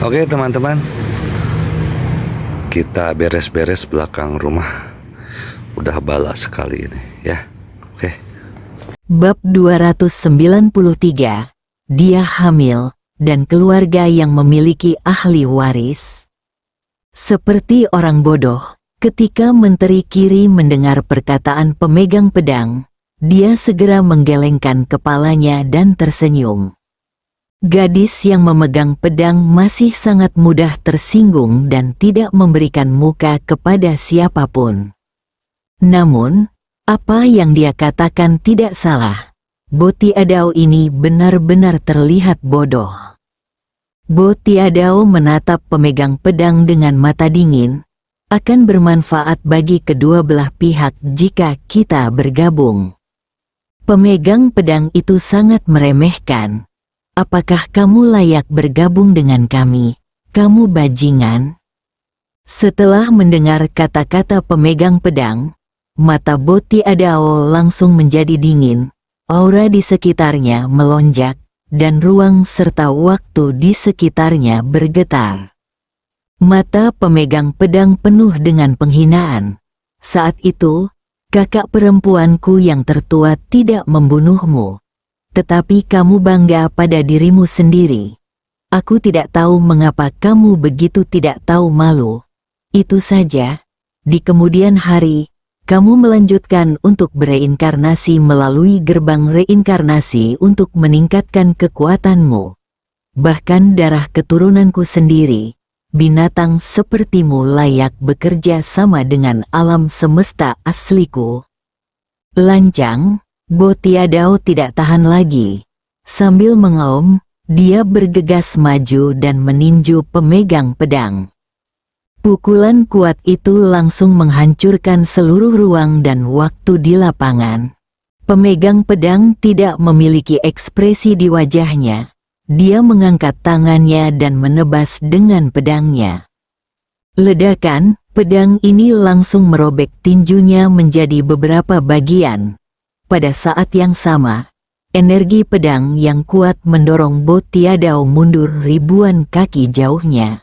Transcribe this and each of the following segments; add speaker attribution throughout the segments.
Speaker 1: Oke teman-teman, kita beres-beres belakang rumah. Udah bala sekali ini ya. Oke.
Speaker 2: Bab 293. Dia hamil dan keluarga yang memiliki ahli waris. Seperti orang bodoh, ketika menteri kiri mendengar perkataan pemegang pedang, dia segera menggelengkan kepalanya dan tersenyum. Gadis yang memegang pedang masih sangat mudah tersinggung dan tidak memberikan muka kepada siapapun. Namun, apa yang dia katakan tidak salah. Bo Tiadao ini benar-benar terlihat bodoh. Bo Tiadao menatap pemegang pedang dengan mata dingin. Akan bermanfaat bagi kedua belah pihak jika kita bergabung. Pemegang pedang itu sangat meremehkan. Apakah kamu layak bergabung dengan kami, kamu bajingan? Setelah mendengar kata-kata pemegang pedang, mata Bo Tiadao langsung menjadi dingin, aura di sekitarnya melonjak, dan ruang serta waktu di sekitarnya bergetar. Mata pemegang pedang penuh dengan penghinaan. Saat itu, kakak perempuanku yang tertua tidak membunuhmu. Tetapi kamu bangga pada dirimu sendiri. Aku tidak tahu mengapa kamu begitu tidak tahu malu. Itu saja. Di kemudian hari, kamu melanjutkan untuk bereinkarnasi melalui gerbang reinkarnasi untuk meningkatkan kekuatanmu. Bahkan darah keturunanku sendiri, binatang sepertimu layak bekerja sama dengan alam semesta asliku. Lancang. Bo Tiadao tidak tahan lagi. Sambil mengaum, dia bergegas maju dan meninju pemegang pedang. Pukulan kuat itu langsung menghancurkan seluruh ruang dan waktu di lapangan. Pemegang pedang tidak memiliki ekspresi di wajahnya. Dia mengangkat tangannya dan menebas dengan pedangnya. Ledakan, pedang ini langsung merobek tinjunya menjadi beberapa bagian. Pada saat yang sama, energi pedang yang kuat mendorong Bo Tiadao mundur ribuan kaki jauhnya.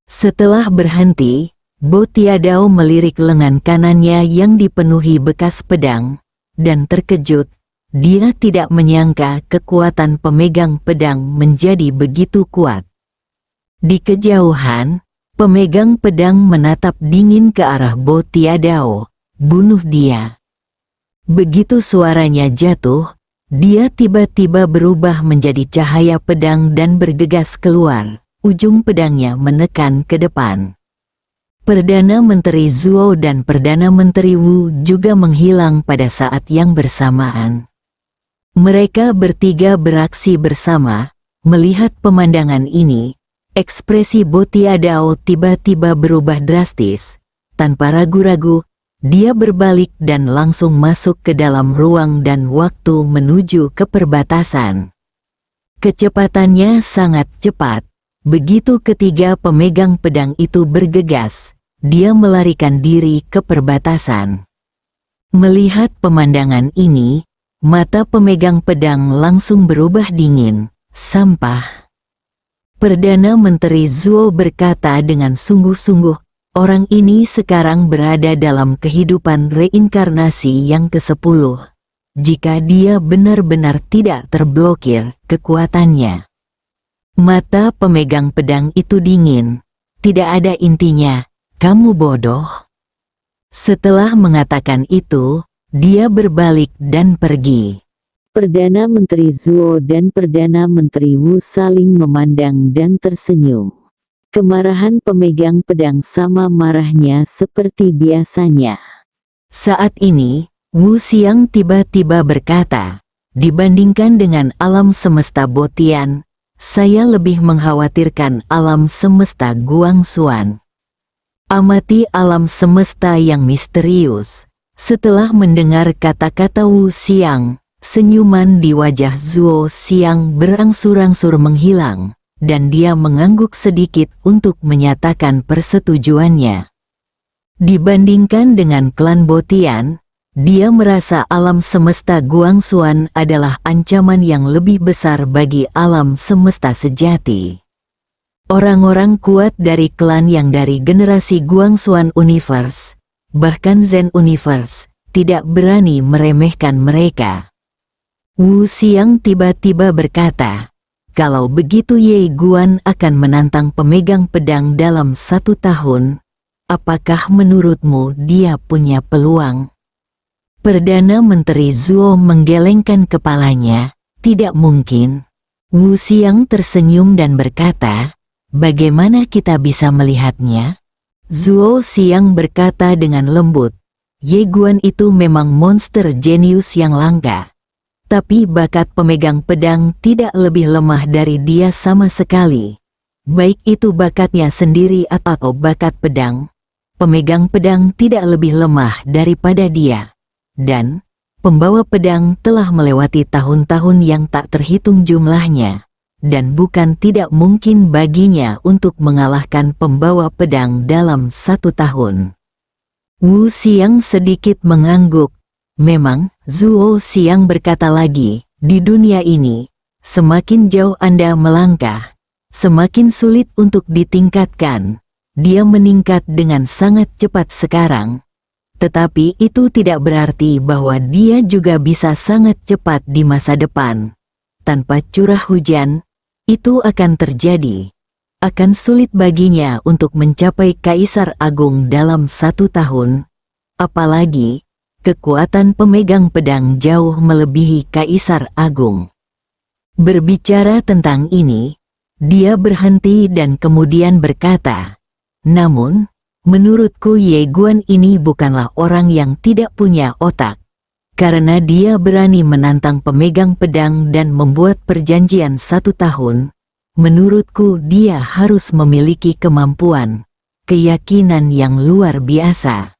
Speaker 2: Setelah berhenti, Bo Tiadao melirik lengan kanannya yang dipenuhi bekas pedang, dan terkejut, dia tidak menyangka kekuatan pemegang pedang menjadi begitu kuat. Di kejauhan, pemegang pedang menatap dingin ke arah Bo Tiadao, bunuh dia. Begitu suaranya jatuh, dia tiba-tiba berubah menjadi cahaya pedang dan bergegas keluar, ujung pedangnya menekan ke depan. Perdana Menteri Zhuo dan Perdana Menteri Wu juga menghilang pada saat yang bersamaan. Mereka bertiga beraksi bersama, melihat pemandangan ini, ekspresi Bo Tiadao tiba-tiba berubah drastis, tanpa ragu-ragu. Dia berbalik dan langsung masuk ke dalam ruang dan waktu menuju ke perbatasan. Kecepatannya sangat cepat. Begitu ketiga pemegang pedang itu bergegas, dia melarikan diri ke perbatasan. Melihat pemandangan ini, mata pemegang pedang langsung berubah dingin, sampah. Perdana Menteri Zhuo berkata dengan sungguh-sungguh, orang ini sekarang berada dalam kehidupan reinkarnasi yang ke-10. Jika dia benar-benar tidak terblokir kekuatannya. Mata pemegang pedang itu dingin. Tidak ada intinya, kamu bodoh. Setelah mengatakan itu, dia berbalik dan pergi. Perdana Menteri Zhuo dan Perdana Menteri Wu saling memandang dan tersenyum. Kemarahan pemegang pedang sama marahnya seperti biasanya. Saat ini, Wu Xiang tiba-tiba berkata, dibandingkan dengan alam semesta Botian, saya lebih mengkhawatirkan alam semesta Guangxuan. Amati alam semesta yang misterius. Setelah mendengar kata-kata Wu Xiang, senyuman di wajah Zhuo Xiang berangsur-angsur menghilang. Dan dia mengangguk sedikit untuk menyatakan persetujuannya. Dibandingkan dengan klan Botian, dia merasa alam semesta Guangxuan adalah ancaman yang lebih besar bagi alam semesta sejati. Orang-orang kuat dari klan yang dari generasi Guangxuan Universe, bahkan Zen Universe, tidak berani meremehkan mereka. Wu Xiang tiba-tiba berkata, kalau begitu Ye Guan akan menantang pemegang pedang dalam 1 tahun, apakah menurutmu dia punya peluang? Perdana Menteri Zhuo menggelengkan kepalanya, tidak mungkin. Wu Xiang tersenyum dan berkata, bagaimana kita bisa melihatnya? Zhuo Xiang berkata dengan lembut, Ye Guan itu memang monster jenius yang langka. Tapi bakat pemegang pedang tidak lebih lemah dari dia sama sekali. Baik itu bakatnya sendiri atau bakat pedang, pemegang pedang tidak lebih lemah daripada dia. Dan, pembawa pedang telah melewati tahun-tahun yang tak terhitung jumlahnya. Dan bukan tidak mungkin baginya untuk mengalahkan pembawa pedang dalam 1 tahun. Wu Xiang sedikit mengangguk. Memang, Zhuo Xiang berkata lagi, di dunia ini, semakin jauh Anda melangkah, semakin sulit untuk ditingkatkan. Dia meningkat dengan sangat cepat sekarang. Tetapi itu tidak berarti bahwa dia juga bisa sangat cepat di masa depan. Tanpa curah hujan, itu akan terjadi. Akan sulit baginya untuk mencapai Kaisar Agung dalam 1 tahun. Apalagi, kekuatan pemegang pedang jauh melebihi Kaisar Agung. Berbicara tentang ini, dia berhenti dan kemudian berkata, namun, menurutku Ye Guan ini bukanlah orang yang tidak punya otak. Karena dia berani menantang pemegang pedang dan membuat perjanjian 1 tahun, menurutku dia harus memiliki kemampuan, keyakinan yang luar biasa.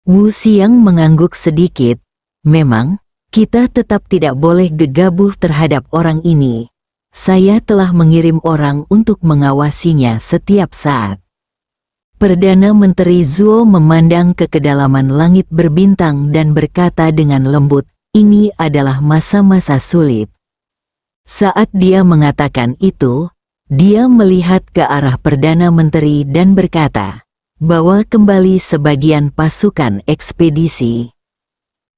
Speaker 2: Wu Xiang mengangguk sedikit, memang, kita tetap tidak boleh gegabah terhadap orang ini. Saya telah mengirim orang untuk mengawasinya setiap saat. Perdana Menteri Zhuo memandang ke kedalaman langit berbintang dan berkata dengan lembut, ini adalah masa-masa sulit. Saat dia mengatakan itu, dia melihat ke arah Perdana Menteri dan berkata, bawa kembali sebagian pasukan ekspedisi.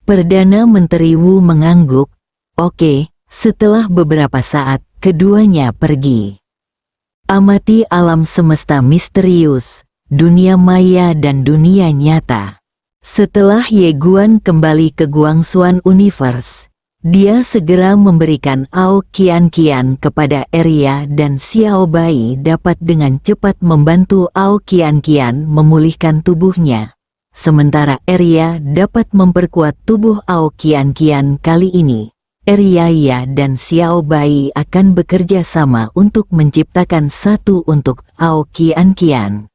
Speaker 2: Perdana Menteri Wu mengangguk, oke, setelah beberapa saat, keduanya pergi. Amati alam semesta misterius, dunia maya dan dunia nyata. Setelah Ye Guan kembali ke Guangxuan Universe, dia segera memberikan Ao Qian-Qian kepada Eria dan Xiao Bai dapat dengan cepat membantu Ao Qian-Qian memulihkan tubuhnya. Sementara Eria dapat memperkuat tubuh Ao Qian-Qian kali ini. Eria dan Xiao Bai akan bekerja sama untuk menciptakan satu untuk Ao Qian-Qian.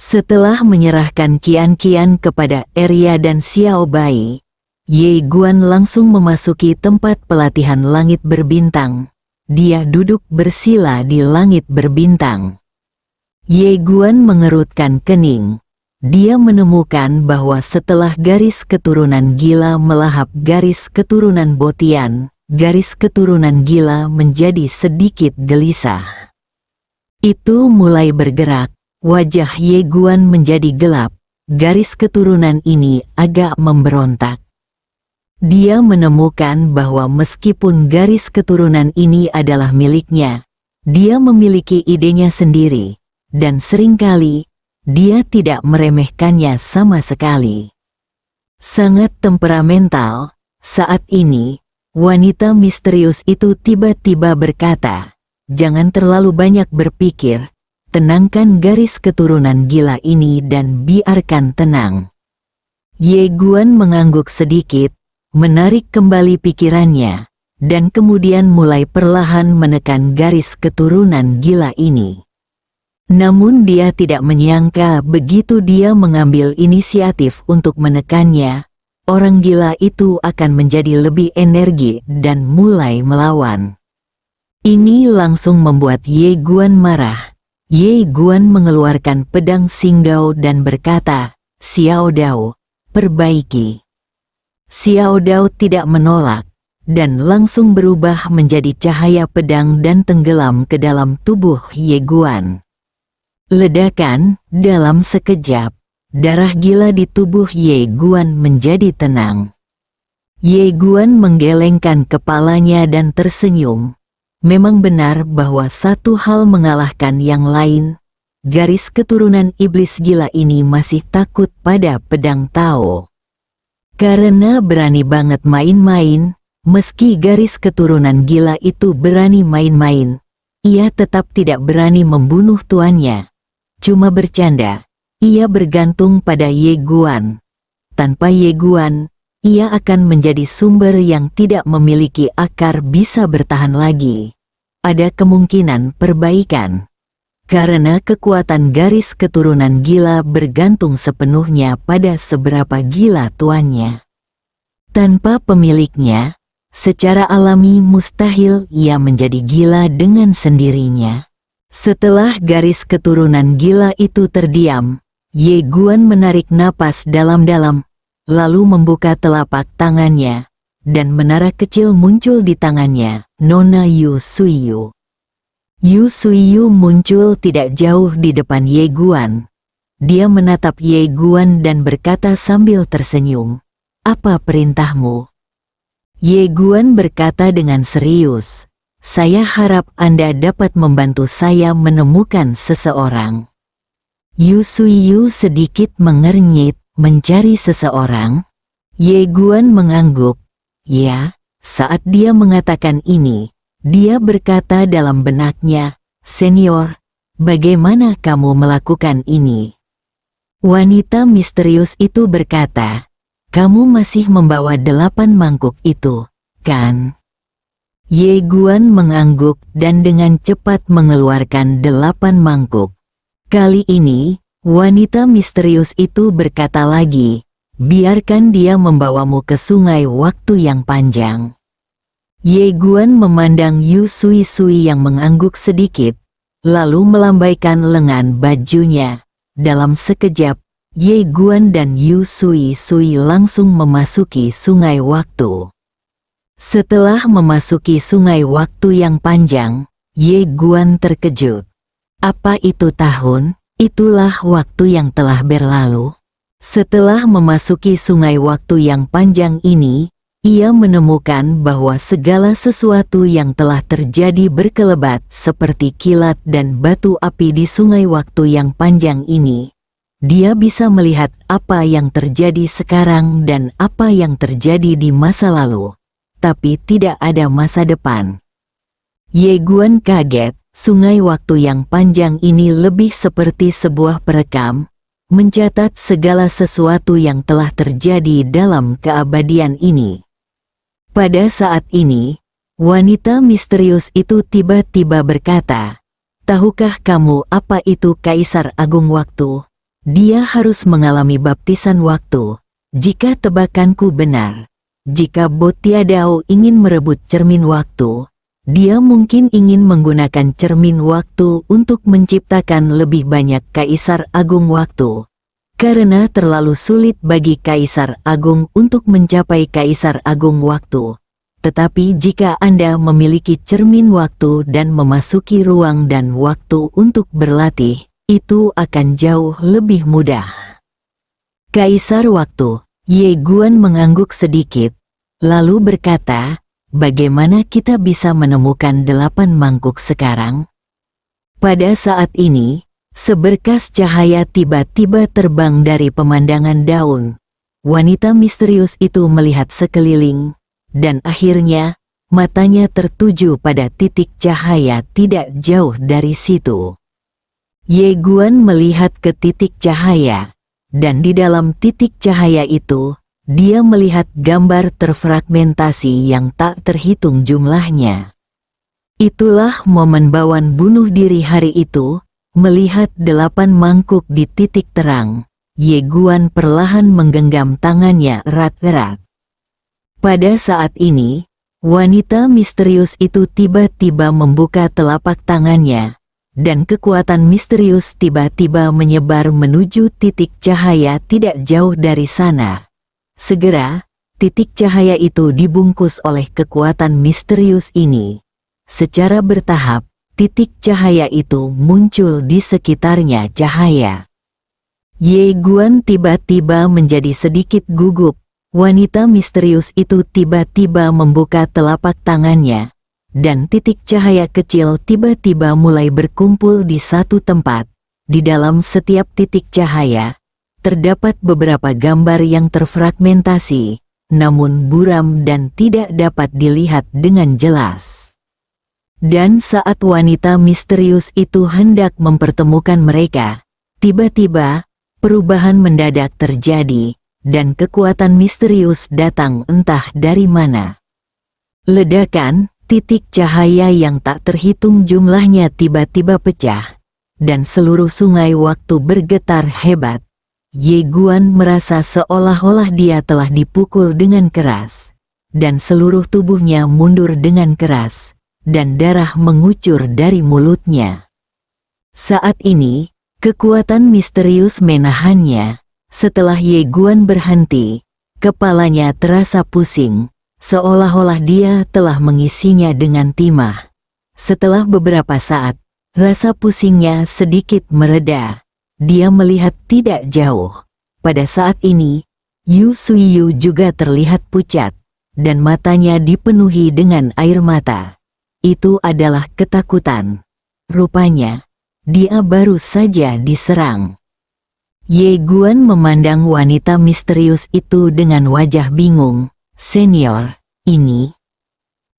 Speaker 2: Setelah menyerahkan Qian-Qian kepada Eria dan Xiao Bai, Ye Guan langsung memasuki tempat pelatihan langit berbintang. Dia duduk bersila di langit berbintang. Ye Guan mengerutkan kening. Dia menemukan bahwa setelah garis keturunan gila melahap garis keturunan Botian, garis keturunan gila menjadi sedikit gelisah. Itu mulai bergerak. Wajah Ye Guan menjadi gelap, garis keturunan ini agak memberontak. Dia menemukan bahwa meskipun garis keturunan ini adalah miliknya, dia memiliki idenya sendiri, dan seringkali, dia tidak meremehkannya sama sekali. Sangat temperamental, saat ini, wanita misterius itu tiba-tiba berkata, jangan terlalu banyak berpikir, tenangkan garis keturunan gila ini dan biarkan tenang. Ye Guan mengangguk sedikit, menarik kembali pikirannya, dan kemudian mulai perlahan menekan garis keturunan gila ini. Namun dia tidak menyangka begitu dia mengambil inisiatif untuk menekannya, orang gila itu akan menjadi lebih energi dan mulai melawan. Ini langsung membuat Ye Guan marah. Ye Guan mengeluarkan pedang Xingdao dan berkata, Xiao Dao, perbaiki. Xiao Dao tidak menolak. dan langsung berubah menjadi cahaya pedang dan tenggelam ke dalam tubuh Ye Guan. Ledakan, dalam sekejap, darah gila di tubuh Ye Guan menjadi tenang. Ye Guan menggelengkan kepalanya dan tersenyum. Memang benar bahwa satu hal mengalahkan yang lain. Garis keturunan iblis gila ini masih takut pada pedang Tao. Karena berani banget main-main, meski garis keturunan gila itu berani main-main, ia tetap tidak berani membunuh tuannya. Cuma bercanda, ia bergantung pada Ye Guan. Tanpa Ye Guan, ia akan menjadi sumber yang tidak memiliki akar bisa bertahan lagi. Ada kemungkinan perbaikan. Karena kekuatan garis keturunan gila bergantung sepenuhnya pada seberapa gila tuannya. Tanpa pemiliknya, secara alami mustahil ia menjadi gila dengan sendirinya. Setelah garis keturunan gila itu terdiam, Ye Guan menarik napas dalam-dalam, lalu membuka telapak tangannya, dan menara kecil muncul di tangannya, Nona Yu Suiyu. Yu Suiyu muncul tidak jauh di depan Ye Guan. Dia menatap Ye Guan dan berkata sambil tersenyum, "Apa perintahmu?" Ye Guan berkata dengan serius, "Saya harap Anda dapat membantu saya menemukan seseorang." Yu Suiyu sedikit mengernyit, "Mencari seseorang?" Ye Guan mengangguk. Ya, saat dia mengatakan ini, dia berkata dalam benaknya, "Senior, bagaimana kamu melakukan ini?" Wanita misterius itu berkata, "Kamu masih membawa 8 mangkuk itu, kan?" Ye Guan mengangguk dan dengan cepat mengeluarkan 8 mangkuk. Kali ini, wanita misterius itu berkata lagi, "Biarkan dia membawamu ke sungai waktu yang panjang." Ye Guan memandang Yu Sui yang mengangguk sedikit, lalu melambaikan lengan bajunya. Dalam sekejap, Ye Guan dan Yu Sui langsung memasuki sungai waktu. Setelah memasuki sungai waktu yang panjang, Ye Guan terkejut. Apa itu tahun? Itulah waktu yang telah berlalu. Setelah memasuki sungai waktu yang panjang ini, ia menemukan bahwa segala sesuatu yang telah terjadi berkelebat seperti kilat dan batu api di sungai waktu yang panjang ini. Dia bisa melihat apa yang terjadi sekarang dan apa yang terjadi di masa lalu, tapi tidak ada masa depan. Ye Guan kaget, sungai waktu yang panjang ini lebih seperti sebuah perekam, mencatat segala sesuatu yang telah terjadi dalam keabadian ini. Pada saat ini, wanita misterius itu tiba-tiba berkata, "Tahukah kamu apa itu Kaisar Agung Waktu? Dia harus mengalami baptisan waktu. Jika tebakanku benar, jika Bo Tiadao ingin merebut cermin waktu, dia mungkin ingin menggunakan cermin waktu untuk menciptakan lebih banyak Kaisar Agung Waktu. Karena terlalu sulit bagi Kaisar Agung untuk mencapai Kaisar Agung Waktu. Tetapi jika Anda memiliki cermin waktu dan memasuki ruang dan waktu untuk berlatih, itu akan jauh lebih mudah." Kaisar Waktu, Ye Guan mengangguk sedikit, lalu berkata, "Bagaimana kita bisa menemukan 8 mangkuk sekarang?" Pada saat ini, seberkas cahaya tiba-tiba terbang dari pemandangan daun. Wanita misterius itu melihat sekeliling, dan akhirnya, matanya tertuju pada titik cahaya tidak jauh dari situ. Ye Guan melihat ke titik cahaya, dan di dalam titik cahaya itu, dia melihat gambar terfragmentasi yang tak terhitung jumlahnya. Itulah momen Bawan bunuh diri hari itu. Melihat 8 mangkuk di titik terang, Ye Guan perlahan menggenggam tangannya erat-erat. Pada saat ini, wanita misterius itu tiba-tiba membuka telapak tangannya, dan kekuatan misterius tiba-tiba menyebar menuju titik cahaya tidak jauh dari sana. Segera, titik cahaya itu dibungkus oleh kekuatan misterius ini. Secara bertahap, titik cahaya itu muncul di sekitarnya cahaya. Ye Guan tiba-tiba menjadi sedikit gugup. Wanita misterius itu tiba-tiba membuka telapak tangannya, dan titik cahaya kecil tiba-tiba mulai berkumpul di satu tempat. Di dalam setiap titik cahaya, terdapat beberapa gambar yang terfragmentasi, namun buram dan tidak dapat dilihat dengan jelas. Dan saat wanita misterius itu hendak mempertemukan mereka, tiba-tiba, perubahan mendadak terjadi, dan kekuatan misterius datang entah dari mana. Ledakan, titik cahaya yang tak terhitung jumlahnya tiba-tiba pecah, dan seluruh sungai waktu bergetar hebat. Ye Guan merasa seolah-olah dia telah dipukul dengan keras, dan seluruh tubuhnya mundur dengan keras, dan darah mengucur dari mulutnya. Saat ini, kekuatan misterius menahannya. Setelah Ye Guan berhenti, kepalanya terasa pusing, seolah-olah dia telah mengisinya dengan timah. Setelah beberapa saat, rasa pusingnya sedikit mereda. Dia melihat tidak jauh. Pada saat ini, Yu Suiyu juga terlihat pucat, dan matanya dipenuhi dengan air mata. Itu adalah ketakutan. Rupanya, dia baru saja diserang. Ye Guan memandang wanita misterius itu dengan wajah bingung. "Senior, ini..."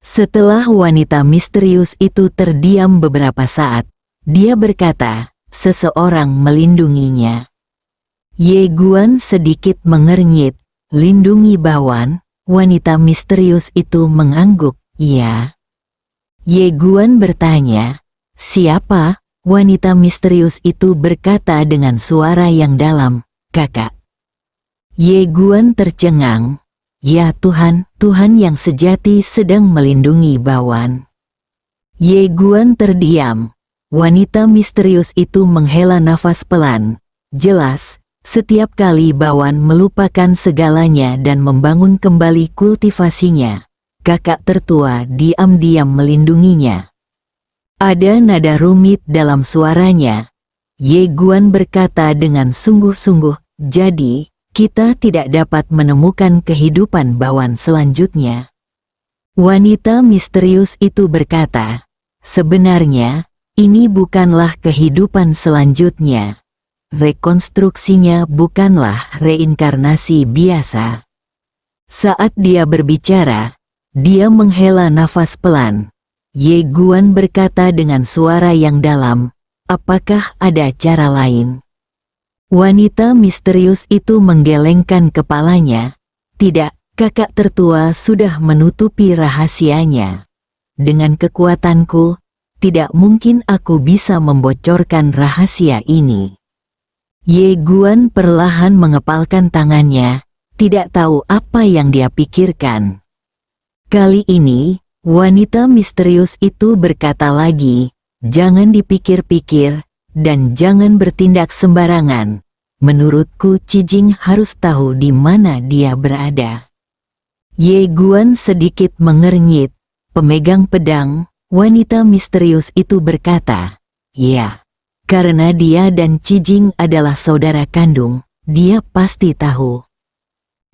Speaker 2: Setelah wanita misterius itu terdiam beberapa saat, dia berkata, "Seseorang melindunginya." Ye Guan sedikit mengernyit. "Lindungi Bawan?" Wanita misterius itu mengangguk. "Iya." Ye Guan bertanya, "Siapa?" Wanita misterius itu berkata dengan suara yang dalam, "Kakak." Ye Guan tercengang. "Ya Tuhan, Tuhan yang sejati sedang melindungi Bawan." Ye Guan terdiam. Wanita misterius itu menghela nafas pelan. Jelas, setiap kali Bawan melupakan segalanya dan membangun kembali kultivasinya, kakak tertua diam-diam melindunginya. Ada nada rumit dalam suaranya. Ye Guan berkata dengan sungguh-sungguh, "Jadi, kita tidak dapat menemukan kehidupan Bawan selanjutnya." Wanita misterius itu berkata, "Sebenarnya, ini bukanlah kehidupan selanjutnya. Rekonstruksinya bukanlah reinkarnasi biasa." Saat dia berbicara, dia menghela nafas pelan. Ye Guan berkata dengan suara yang dalam, "Apakah ada cara lain?" Wanita misterius itu menggelengkan kepalanya. "Tidak, kakak tertua sudah menutupi rahasianya. Dengan kekuatanku, tidak mungkin aku bisa membocorkan rahasia ini." Ye Guan perlahan mengepalkan tangannya, tidak tahu apa yang dia pikirkan. Kali ini, wanita misterius itu berkata lagi, "Jangan dipikir-pikir, dan jangan bertindak sembarangan. Menurutku Cijing harus tahu di mana dia berada." Ye Guan sedikit mengernyit. Pemegang pedang, wanita misterius itu berkata, "Ya, karena dia dan Cijing adalah saudara kandung, dia pasti tahu."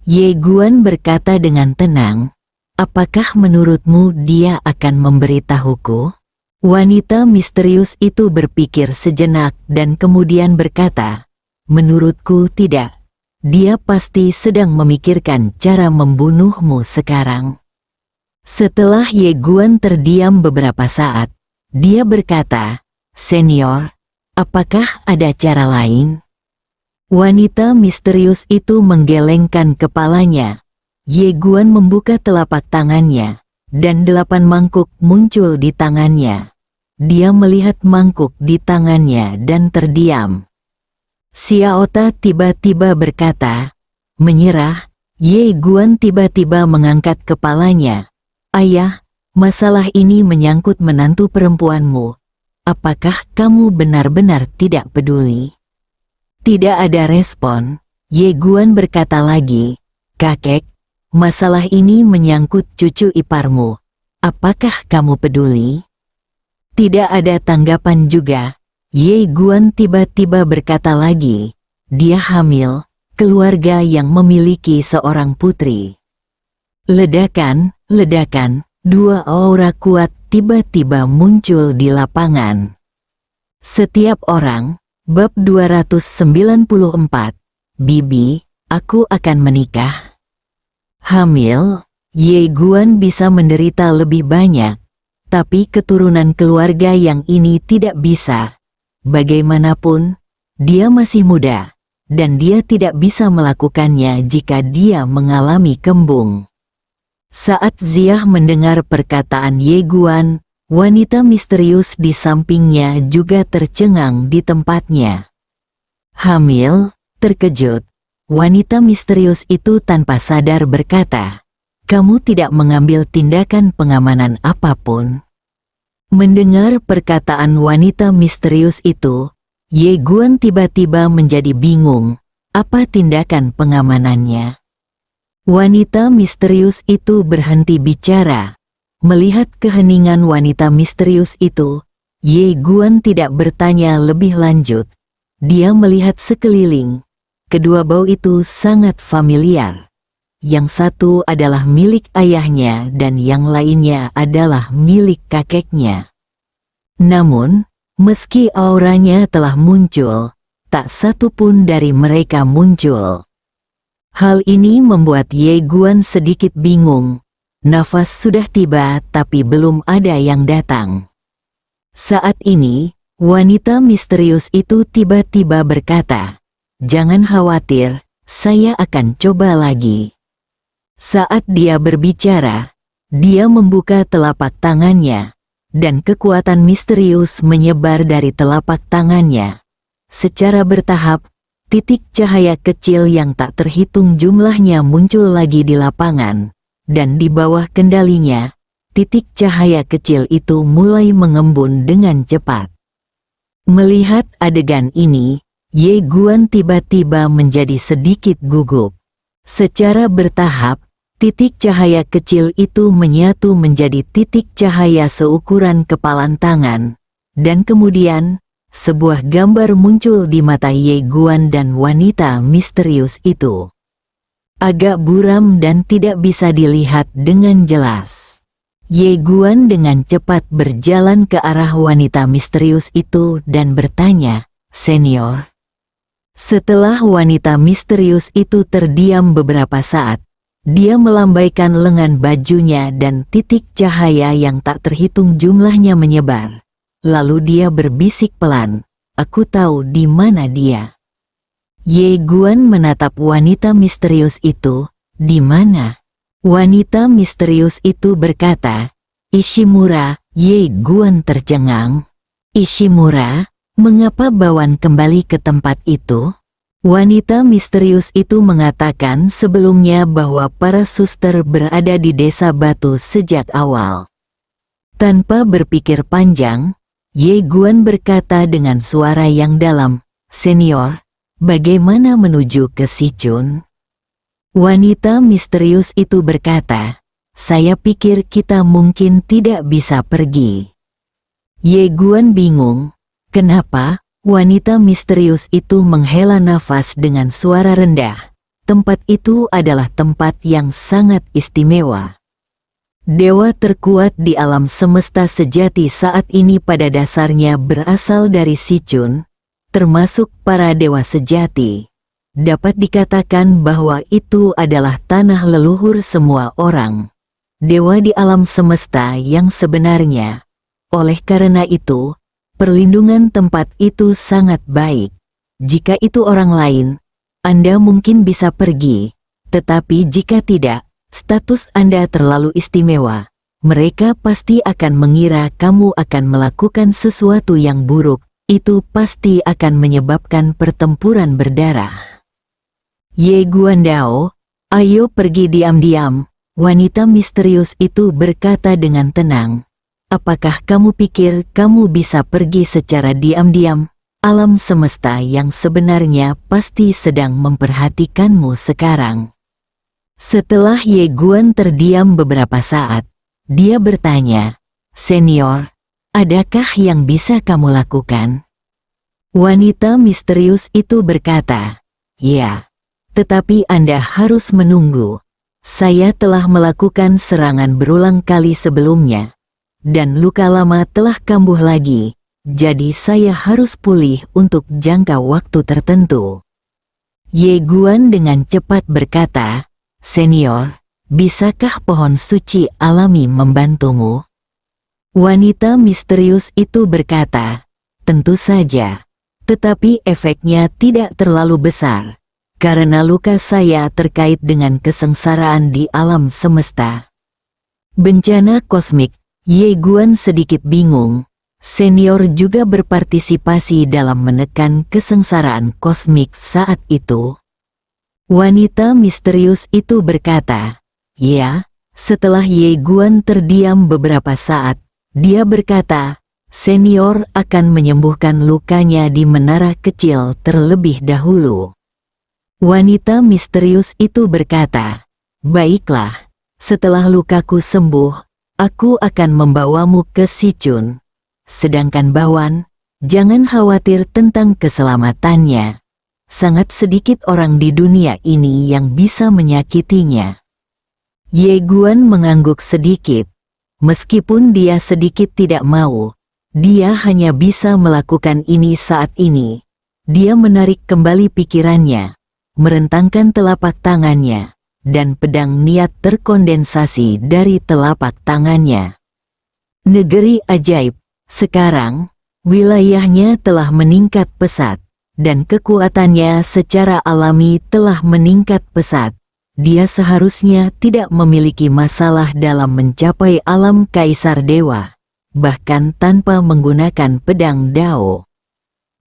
Speaker 2: Ye Guan berkata dengan tenang, "Apakah menurutmu dia akan memberitahuku?" Wanita misterius itu berpikir sejenak dan kemudian berkata, "Menurutku tidak. Dia pasti sedang memikirkan cara membunuhmu sekarang." Setelah Ye Guan terdiam beberapa saat, dia berkata, "Senior, apakah ada cara lain?" Wanita misterius itu menggelengkan kepalanya. Ye Guan membuka telapak tangannya, dan 8 mangkuk muncul di tangannya. Dia melihat mangkuk di tangannya dan terdiam. Xiaota tiba-tiba berkata, "Menyerah." Ye Guan tiba-tiba mengangkat kepalanya. "Ayah, masalah ini menyangkut menantu perempuanmu. Apakah kamu benar-benar tidak peduli?" Tidak ada respon. Ye Guan berkata lagi, "Kakek, masalah ini menyangkut cucu iparmu. Apakah kamu peduli?" Tidak ada tanggapan juga. Ye Guan tiba-tiba berkata lagi, "Dia hamil, keluarga yang memiliki seorang putri." Ledakan, dua aura kuat tiba-tiba muncul di lapangan. Setiap orang, bab 294, Bibi, aku akan menikah. Hamil, Ye Guan bisa menderita lebih banyak, tapi keturunan keluarga yang ini tidak bisa. Bagaimanapun, dia masih muda, dan dia tidak bisa melakukannya jika dia mengalami kembung. Saat Ziah mendengar perkataan Ye Guan, wanita misterius di sampingnya juga tercengang di tempatnya. Hamil, terkejut, wanita misterius itu tanpa sadar berkata, "Kamu tidak mengambil tindakan pengamanan apapun?" Mendengar perkataan wanita misterius itu, Ye Guan tiba-tiba menjadi bingung, apa tindakan pengamanannya? Wanita misterius itu berhenti bicara. Melihat keheningan wanita misterius itu, Ye Guan tidak bertanya lebih lanjut. Dia melihat sekeliling. Kedua bau itu sangat familiar. Yang satu adalah milik ayahnya dan yang lainnya adalah milik kakeknya. Namun, meski auranya telah muncul, tak satu pun dari mereka muncul. Hal ini membuat Ye Guan sedikit bingung. Nafas sudah tiba tapi belum ada yang datang. Saat ini, wanita misterius itu tiba-tiba berkata, "Jangan khawatir, saya akan coba lagi." Saat dia berbicara, dia membuka telapak tangannya, dan kekuatan misterius menyebar dari telapak tangannya. Secara bertahap, titik cahaya kecil yang tak terhitung jumlahnya muncul lagi di lapangan, dan di bawah kendalinya, titik cahaya kecil itu mulai mengembun dengan cepat. Melihat adegan ini, Ye Guan tiba-tiba menjadi sedikit gugup. Secara bertahap, titik cahaya kecil itu menyatu menjadi titik cahaya seukuran kepalan tangan, dan kemudian, sebuah gambar muncul di mata Ye Guan dan wanita misterius itu. Agak buram dan tidak bisa dilihat dengan jelas. Ye Guan dengan cepat berjalan ke arah wanita misterius itu dan bertanya, "Senior?" Setelah wanita misterius itu terdiam beberapa saat, dia melambaikan lengan bajunya dan titik cahaya yang tak terhitung jumlahnya menyebar. Lalu dia berbisik pelan, "Aku tahu di mana dia." Ye Guan menatap wanita misterius itu, "Di mana?" Wanita misterius itu berkata, "Ishimura." Ye Guan tercengang. "Ishimura? Mengapa Bawan kembali ke tempat itu?" Wanita misterius itu mengatakan sebelumnya bahwa para suster berada di desa batu sejak awal. Tanpa berpikir panjang, Ye Guan berkata dengan suara yang dalam, "Senior, bagaimana menuju ke Sichun?" Wanita misterius itu berkata, "Saya pikir kita mungkin tidak bisa pergi." Ye Guan bingung, kenapa? Wanita misterius itu menghela nafas dengan suara rendah. Tempat itu adalah tempat yang sangat istimewa. Dewa terkuat di alam semesta sejati saat ini pada dasarnya berasal dari Sichun, termasuk para dewa sejati. Dapat dikatakan bahwa itu adalah tanah leluhur semua orang. Dewa di alam semesta yang sebenarnya. Oleh karena itu, perlindungan tempat itu sangat baik. Jika itu orang lain, Anda mungkin bisa pergi. Tetapi jika tidak, status Anda terlalu istimewa. Mereka pasti akan mengira kamu akan melakukan sesuatu yang buruk. Itu pasti akan menyebabkan pertempuran berdarah. Ye Guandao, ayo pergi diam-diam. Wanita misterius itu berkata dengan tenang. Apakah kamu pikir kamu bisa pergi secara diam-diam? Alam semesta yang sebenarnya pasti sedang memperhatikanmu sekarang. Setelah Ye Guan terdiam beberapa saat, dia bertanya, "Senior, adakah yang bisa kamu lakukan?" Wanita misterius itu berkata, "Ya, tetapi Anda harus menunggu. Saya telah melakukan serangan berulang kali sebelumnya, dan luka lama telah kambuh lagi, jadi saya harus pulih untuk jangka waktu tertentu." Ye Guan dengan cepat berkata, "Senior, bisakah pohon suci alami membantumu?" Wanita misterius itu berkata, "Tentu saja. Tetapi efeknya tidak terlalu besar, karena luka saya terkait dengan kesengsaraan di alam semesta." Bencana kosmik. Ye Guan sedikit bingung. Senior juga berpartisipasi dalam menekan kesengsaraan kosmik saat itu. Wanita misterius itu berkata, "Ya." Setelah Ye Guan terdiam beberapa saat, dia berkata, "Senior akan menyembuhkan lukanya di menara kecil terlebih dahulu." Wanita misterius itu berkata, "Baiklah, setelah lukaku sembuh, aku akan membawamu ke Sichun. Sedangkan Bawan, jangan khawatir tentang keselamatannya. Sangat sedikit orang di dunia ini yang bisa menyakitinya." Ye Guan mengangguk sedikit. Meskipun dia sedikit tidak mau, dia hanya bisa melakukan ini saat ini. Dia menarik kembali pikirannya, merentangkan telapak tangannya, dan pedang niat terkondensasi dari telapak tangannya. Negeri ajaib. Sekarang, wilayahnya telah meningkat pesat, dan kekuatannya secara alami telah meningkat pesat. Dia seharusnya tidak memiliki masalah dalam mencapai alam Kaisar Dewa, bahkan tanpa menggunakan pedang Dao.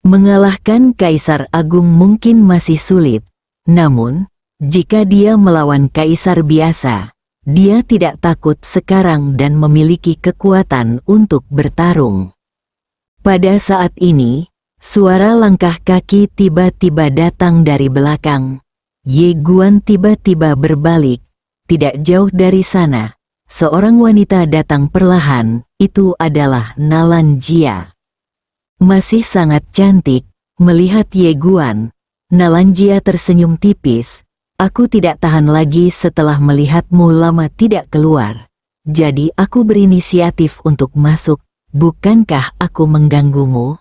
Speaker 2: Mengalahkan Kaisar Agung mungkin masih sulit, namun, jika dia melawan Kaisar biasa, dia tidak takut sekarang dan memiliki kekuatan untuk bertarung. Pada saat ini, suara langkah kaki tiba-tiba datang dari belakang. Ye Guan tiba-tiba berbalik. Tidak jauh dari sana, seorang wanita datang perlahan. Itu adalah Nalan Jia. Masih sangat cantik. Melihat Ye Guan, Nalan Jia tersenyum tipis. "Aku tidak tahan lagi setelah melihatmu lama tidak keluar. Jadi aku berinisiatif untuk masuk. Bukankah aku mengganggumu?"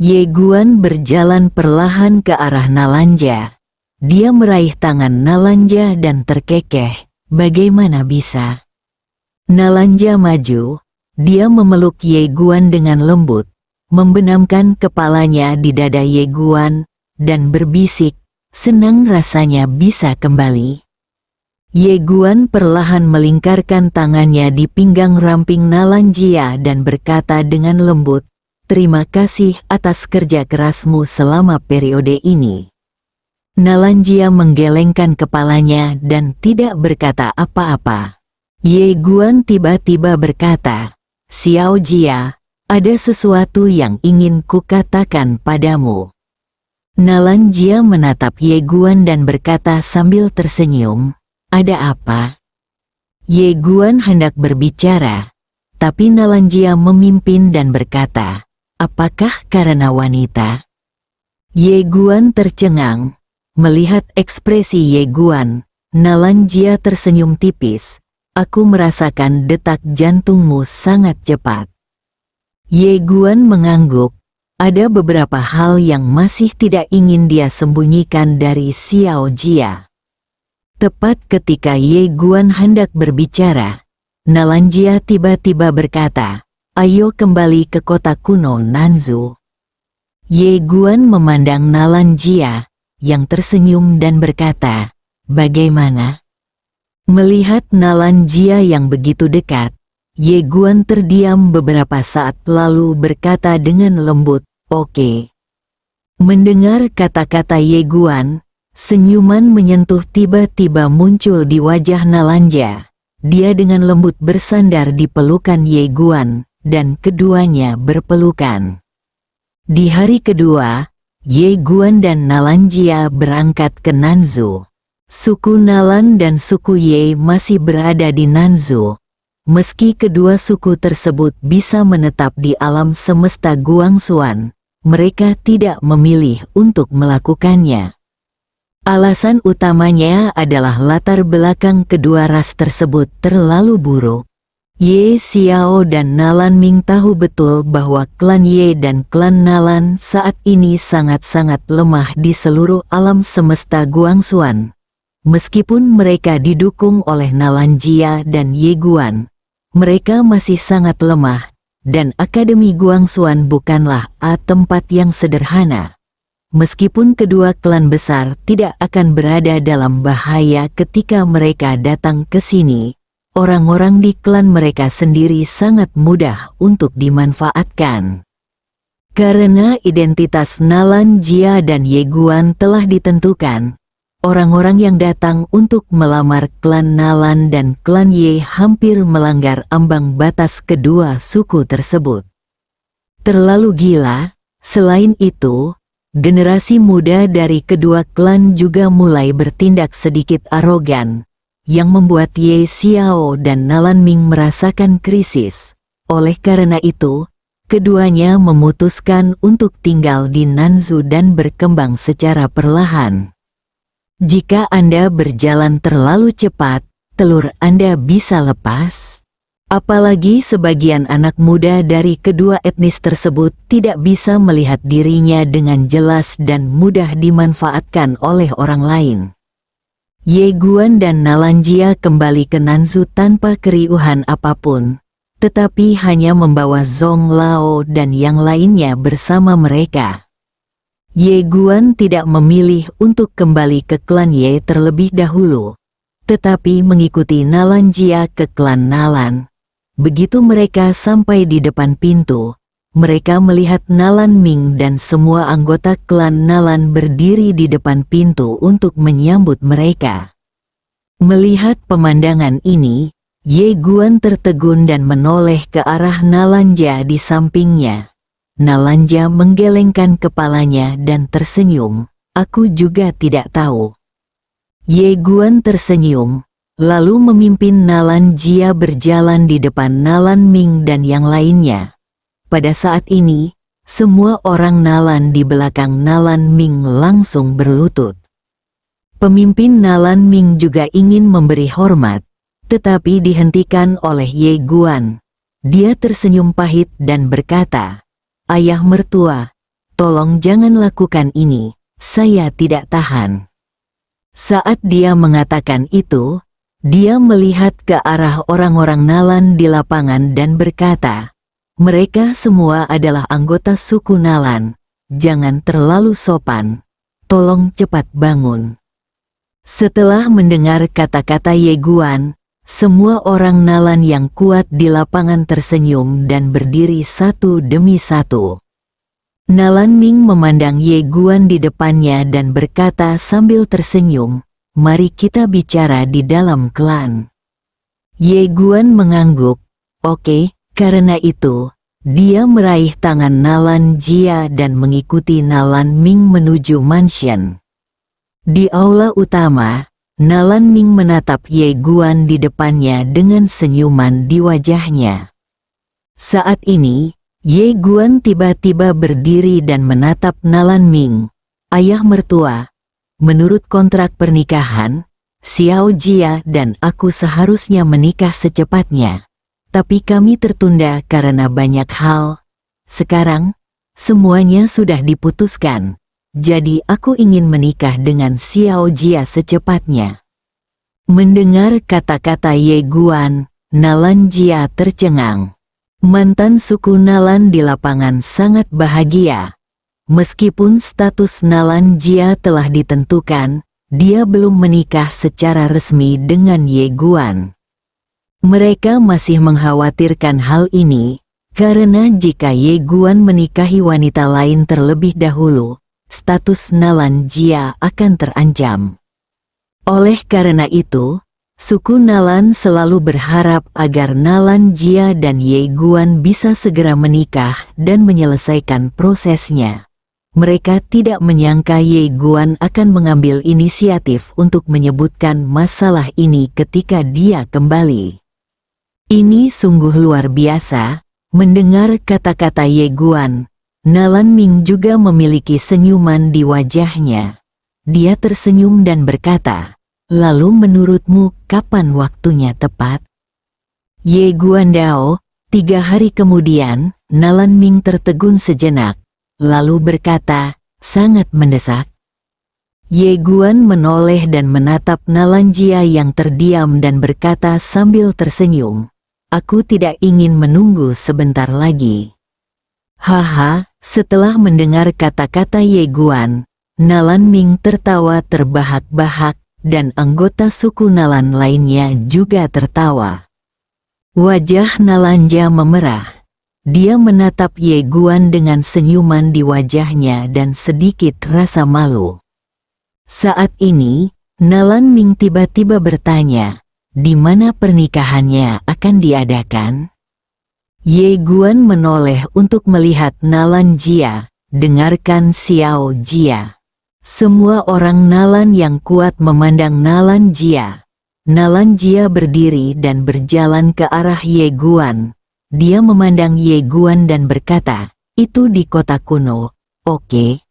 Speaker 2: Ye Guan berjalan perlahan ke arah Nalanja. Dia meraih tangan Nalanja dan terkekeh. Bagaimana bisa? Nalanja maju. Dia memeluk Ye Guan dengan lembut, membenamkan kepalanya di dada Ye Guan, dan berbisik, senang rasanya bisa kembali. Ye Guan perlahan melingkarkan tangannya di pinggang ramping Nalanjia dan berkata dengan lembut, "Terima kasih atas kerja kerasmu selama periode ini." Nalanjia menggelengkan kepalanya dan tidak berkata apa-apa. Ye Guan tiba-tiba berkata, "Xiao Jia, ada sesuatu yang ingin kukatakan padamu." Nalanjia menatap Ye Guan dan berkata sambil tersenyum, "Ada apa?" Ye Guan hendak berbicara, tapi Nalanjia memimpin dan berkata, "Apakah karena wanita?" Ye Guan tercengang. Melihat ekspresi Ye Guan, Nalanjia tersenyum tipis. "Aku merasakan detak jantungmu sangat cepat." Ye Guan mengangguk. Ada beberapa hal yang masih tidak ingin dia sembunyikan dari Xiao Jia. Tepat ketika Ye Guan hendak berbicara, Nalanjia tiba-tiba berkata, "Ayo kembali ke kota kuno Nanzu." Ye Guan memandang Nalanjia, yang tersenyum dan berkata, "Bagaimana?" Melihat Nalanjia yang begitu dekat, Ye Guan terdiam beberapa saat lalu berkata dengan lembut, "Oke." Mendengar kata-kata Ye Guan, senyuman menyentuh tiba-tiba muncul di wajah Nalanja. Dia dengan lembut bersandar di pelukan Ye Guan, dan keduanya berpelukan. Di hari kedua, Ye Guan dan Nalanjia berangkat ke Nanzu. Suku Nalan dan suku Ye masih berada di Nanzhou. Meski kedua suku tersebut bisa menetap di alam semesta Guangxuan, mereka tidak memilih untuk melakukannya. Alasan utamanya adalah latar belakang kedua ras tersebut terlalu buruk. Ye Xiao dan Nalan Ming tahu betul bahwa klan Ye dan klan Nalan saat ini sangat-sangat lemah di seluruh alam semesta Guangxuan. Meskipun mereka didukung oleh Nalan Jia dan Ye Guan, mereka masih sangat lemah, dan Akademi Guangxuan bukanlah tempat yang sederhana. Meskipun kedua klan besar tidak akan berada dalam bahaya ketika mereka datang ke sini, orang-orang di klan mereka sendiri sangat mudah untuk dimanfaatkan. Karena identitas Nalan Jia dan Ye Guan telah ditentukan, orang-orang yang datang untuk melamar klan Nalan dan klan Ye hampir melanggar ambang batas kedua suku tersebut. Terlalu gila. Selain itu, generasi muda dari kedua klan juga mulai bertindak sedikit arogan, yang membuat Ye Xiao dan Nalan Ming merasakan krisis. Oleh karena itu, keduanya memutuskan untuk tinggal di Nanzhou dan berkembang secara perlahan. Jika Anda berjalan terlalu cepat, telur Anda bisa lepas. Apalagi sebagian anak muda dari kedua etnis tersebut tidak bisa melihat dirinya dengan jelas dan mudah dimanfaatkan oleh orang lain. Ye Guan dan Nalan Jia kembali ke Nanzhou tanpa keriuhan apapun, tetapi hanya membawa Zhong Lao dan yang lainnya bersama mereka. Ye Guan tidak memilih untuk kembali ke klan Ye terlebih dahulu, tetapi mengikuti Nalan Jia ke klan Nalan. Begitu mereka sampai di depan pintu, mereka melihat Nalan Ming dan semua anggota klan Nalan berdiri di depan pintu untuk menyambut mereka. Melihat pemandangan ini, Ye Guan tertegun dan menoleh ke arah Nalan Jia di sampingnya. Nalan Jia menggelengkan kepalanya dan tersenyum. Aku juga tidak tahu. Ye Guan tersenyum, lalu memimpin Nalan Jia berjalan di depan Nalan Ming dan yang lainnya. Pada saat ini, semua orang Nalan di belakang Nalan Ming langsung berlutut. Pemimpin Nalan Ming juga ingin memberi hormat, tetapi dihentikan oleh Ye Guan. Dia tersenyum pahit dan berkata, "Ayah mertua, tolong jangan lakukan ini, saya tidak tahan." Saat dia mengatakan itu, dia melihat ke arah orang-orang Nalan di lapangan dan berkata, "Mereka semua adalah anggota suku Nalan, jangan terlalu sopan, tolong cepat bangun." Setelah mendengar kata-kata Ye Guan, semua orang Nalan yang kuat di lapangan tersenyum dan berdiri satu demi satu. Nalan Ming memandang Ye Guan di depannya dan berkata sambil tersenyum, "Mari kita bicara di dalam klan." Ye Guan mengangguk. Oke, karena itu, dia meraih tangan Nalan Jia dan mengikuti Nalan Ming menuju mansion. Di aula utama, Nalan Ming menatap Ye Guan di depannya dengan senyuman di wajahnya. Saat ini, Ye Guan tiba-tiba berdiri dan menatap Nalan Ming. "Ayah mertua, menurut kontrak pernikahan, Xiao Jia dan aku seharusnya menikah secepatnya. Tapi kami tertunda karena banyak hal. Sekarang, semuanya sudah diputuskan. Jadi aku ingin menikah dengan Xiao Jia secepatnya." Mendengar kata-kata Ye Guan, Nalan Jia tercengang. Mantan suku Nalan di lapangan sangat bahagia. Meskipun status Nalan Jia telah ditentukan, dia belum menikah secara resmi dengan Ye Guan. Mereka masih mengkhawatirkan hal ini, karena jika Ye Guan menikahi wanita lain terlebih dahulu, status Nalan Jia akan terancam. Oleh karena itu, suku Nalan selalu berharap agar Nalan Jia dan Ye Guan bisa segera menikah dan menyelesaikan prosesnya. Mereka tidak menyangka Ye Guan akan mengambil inisiatif untuk menyebutkan masalah ini ketika dia kembali. Ini sungguh luar biasa. Mendengar kata-kata Ye Guan, Nalan Ming juga memiliki senyuman di wajahnya. Dia tersenyum dan berkata, "Lalu menurutmu kapan waktunya tepat?" Ye Guan Dao. 3 hari kemudian, Nalan Ming tertegun sejenak, lalu berkata, "Sangat mendesak." Ye Guan menoleh dan menatap Nalan Jia yang terdiam dan berkata sambil tersenyum, "Aku tidak ingin menunggu sebentar lagi." Haha, setelah mendengar kata-kata Ye Guan, Nalan Ming tertawa terbahak-bahak, dan anggota suku Nalan lainnya juga tertawa. Wajah Nalanja memerah. Dia menatap Ye Guan dengan senyuman di wajahnya dan sedikit rasa malu. Saat ini, Nalan Ming tiba-tiba bertanya, di mana pernikahannya akan diadakan? Ye Guan menoleh untuk melihat Nalan Jia. Dengarkan Xiao Jia. Semua orang Nalan yang kuat memandang Nalan Jia. Nalan Jia berdiri dan berjalan ke arah Ye Guan. Dia memandang Ye Guan dan berkata, "Itu di kota kuno, oke?"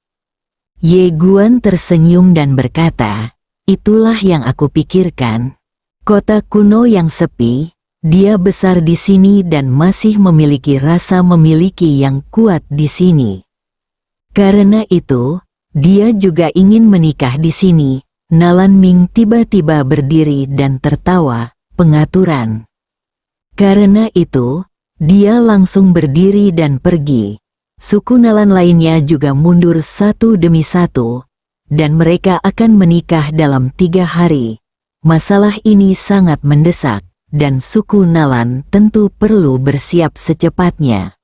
Speaker 2: Ye Guan tersenyum dan berkata, "Itulah yang aku pikirkan. Kota kuno yang sepi, dia besar di sini dan masih memiliki rasa memiliki yang kuat di sini. Karena itu, dia juga ingin menikah di sini." Nalan Ming tiba-tiba berdiri dan tertawa, "Pengaturan." Karena itu, dia langsung berdiri dan pergi. Suku Nalan lainnya juga mundur satu demi satu, dan mereka akan menikah dalam 3 hari. Masalah ini sangat mendesak, dan suku Nalan tentu perlu bersiap secepatnya.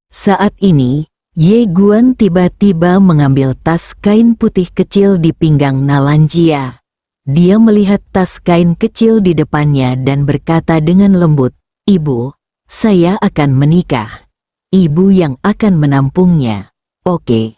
Speaker 2: Saat ini, Ye Guan tiba-tiba mengambil tas kain putih kecil di pinggang Nalan Jia. Dia melihat tas kain kecil di depannya dan berkata dengan lembut, "Ibu, saya akan menikah. Ibu yang akan menampungnya, oke?"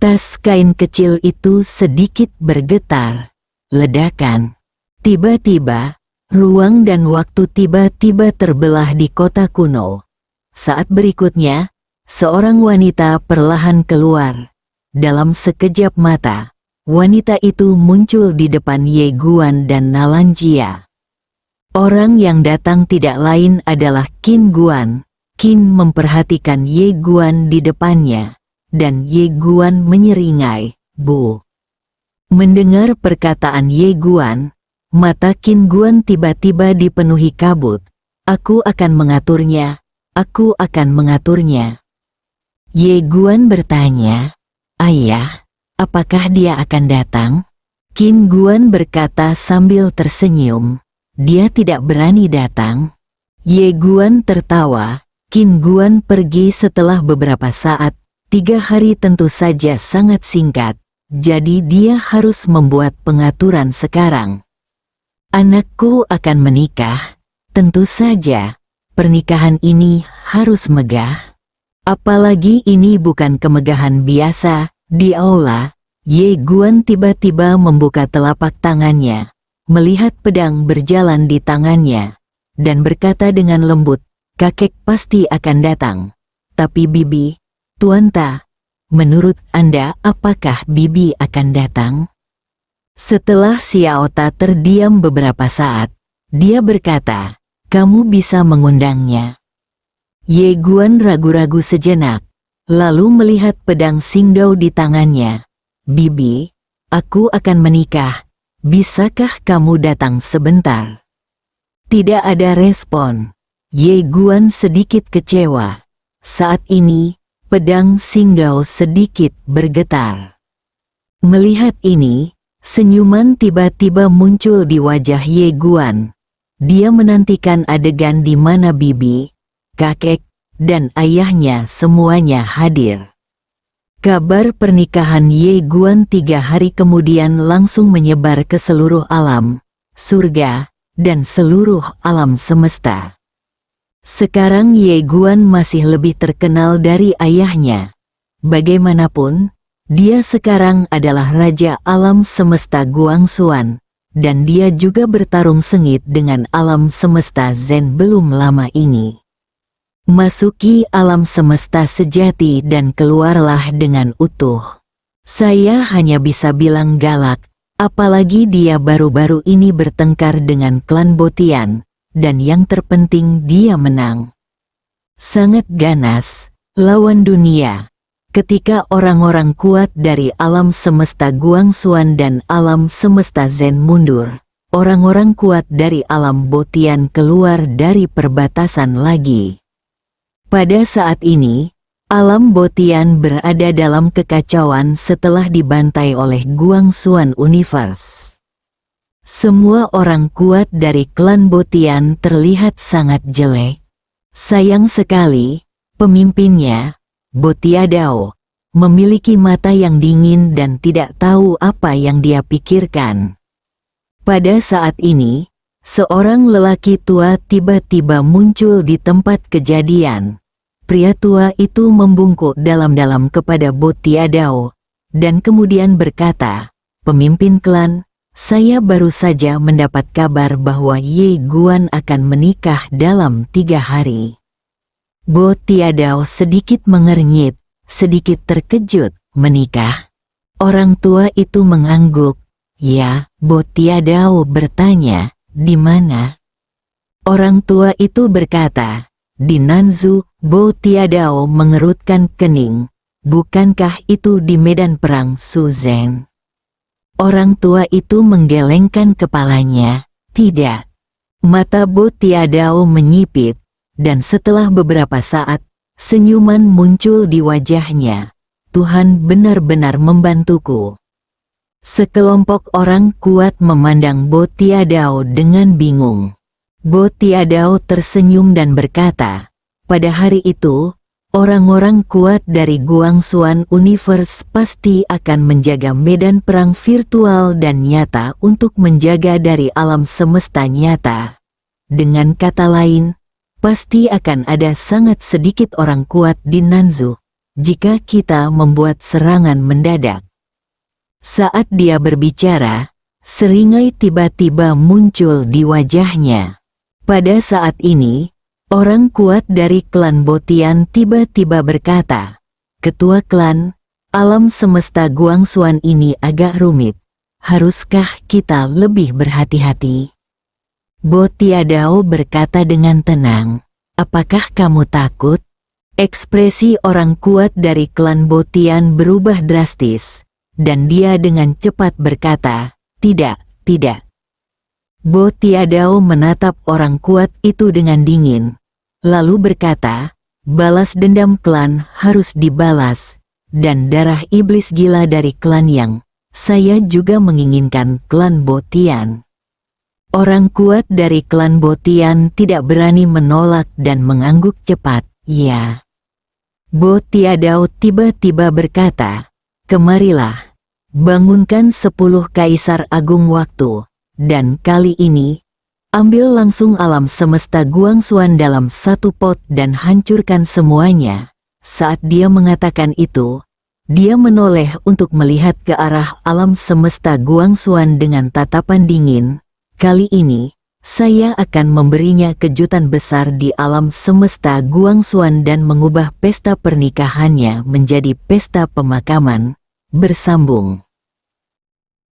Speaker 2: Tas kain kecil itu sedikit bergetar. Ledakan. Tiba-tiba, ruang dan waktu tiba-tiba terbelah di kota kuno. Saat berikutnya, seorang wanita perlahan keluar. Dalam sekejap mata, wanita itu muncul di depan Ye Guan dan Nalan Jia. Orang yang datang tidak lain adalah Qin Guan. Qin memperhatikan Ye Guan di depannya, dan Ye Guan menyeringai, "Bu." Mendengar perkataan Ye Guan, mata Qin Guan tiba-tiba dipenuhi kabut. "Aku akan mengaturnya, aku akan mengaturnya." Ye Guan bertanya, "Ayah, apakah dia akan datang?" Qin Guan berkata sambil tersenyum, "Dia tidak berani datang." Ye Guan tertawa. Qin Guan pergi setelah beberapa saat. 3 hari tentu saja sangat singkat, jadi dia harus membuat pengaturan sekarang. "Anakku akan menikah. Tentu saja, pernikahan ini harus megah. Apalagi ini bukan kemegahan biasa." Di aula, Ye Guan tiba-tiba membuka telapak tangannya, melihat pedang berjalan di tangannya, dan berkata dengan lembut, "Kakek pasti akan datang. Tapi Bibi, Tuan Ta, menurut Anda apakah Bibi akan datang?" Setelah Xiao Ta terdiam beberapa saat, dia berkata, "Kamu bisa mengundangnya." Ye Guan ragu-ragu sejenak, lalu melihat pedang Xingdao di tangannya. "Bibi, aku akan menikah. Bisakah kamu datang sebentar?" Tidak ada respon. Ye Guan sedikit kecewa. Saat ini, pedang Xingdao sedikit bergetar. Melihat ini, senyuman tiba-tiba muncul di wajah Ye Guan. Dia menantikan adegan di mana bibi, kakek, dan ayahnya semuanya hadir. Kabar pernikahan Ye Guan 3 hari kemudian langsung menyebar ke seluruh alam, surga, dan seluruh alam semesta. Sekarang Ye Guan masih lebih terkenal dari ayahnya. Bagaimanapun, dia sekarang adalah Raja Alam Semesta Guangxuan, dan dia juga bertarung sengit dengan alam semesta Zen belum lama ini. Masuki alam semesta sejati dan keluarlah dengan utuh. Saya hanya bisa bilang galak, apalagi dia baru-baru ini bertengkar dengan klan Botian, dan yang terpenting dia menang. Sangat ganas, lawan dunia. Ketika orang-orang kuat dari alam semesta Guangxuan dan alam semesta Zen mundur, orang-orang kuat dari alam Botian keluar dari perbatasan lagi. Pada saat ini, alam Botian berada dalam kekacauan setelah dibantai oleh Guangxuan Universe. Semua orang kuat dari klan Botian terlihat sangat jelek. Sayang sekali, pemimpinnya, Botiadao, memiliki mata yang dingin dan tidak tahu apa yang dia pikirkan. Pada saat ini, seorang lelaki tua tiba-tiba muncul di tempat kejadian. Pria tua itu membungkuk dalam-dalam kepada Botiadao, dan kemudian berkata, "Pemimpin klan, saya baru saja mendapat kabar bahwa Ye Guan akan menikah dalam 3 hari. Botiadao sedikit mengernyit, sedikit terkejut. Menikah? Orang tua itu mengangguk. Ya, Botiadao bertanya, di mana? Orang tua itu berkata, di Nanzu. Botiadao mengerutkan kening. Bukankah itu di medan perang Suzhen? Orang tua itu menggelengkan kepalanya. Tidak. Mata Botiadao menyipit, dan setelah beberapa saat, senyuman muncul di wajahnya. Tuhan benar-benar membantuku. Sekelompok orang kuat memandang Botiadao dengan bingung. Botiadao tersenyum dan berkata, pada hari itu, orang-orang kuat dari Guangxuan Universe pasti akan menjaga medan perang virtual dan nyata untuk menjaga dari alam semesta nyata. Dengan kata lain, pasti akan ada sangat sedikit orang kuat di Nanzu, jika kita membuat serangan mendadak. Saat dia berbicara, seringai tiba-tiba muncul di wajahnya. Pada saat ini, orang kuat dari klan Botian tiba-tiba berkata, "Ketua klan, alam semesta Guangxuan ini agak rumit. Haruskah kita lebih berhati-hati?" Botiadao berkata dengan tenang, "Apakah kamu takut?" Ekspresi orang kuat dari klan Botian berubah drastis, dan dia dengan cepat berkata, "Tidak, tidak." Botiadao menatap orang kuat itu dengan dingin, lalu berkata, "Balas dendam klan harus dibalas, dan darah iblis gila dari klan yang saya juga menginginkan klan Botian." Orang kuat dari klan Botian tidak berani menolak dan mengangguk cepat, "Ya." Botiadao tiba-tiba berkata, "Kemarilah, bangunkan 10 kaisar agung waktu, dan kali ini, ambil langsung alam semesta Guangxuan dalam satu pot dan hancurkan semuanya." Saat dia mengatakan itu, dia menoleh untuk melihat ke arah alam semesta Guangxuan dengan tatapan dingin. "Kali ini, saya akan memberinya kejutan besar di alam semesta Guangxuan dan mengubah pesta pernikahannya menjadi pesta pemakaman." Bersambung.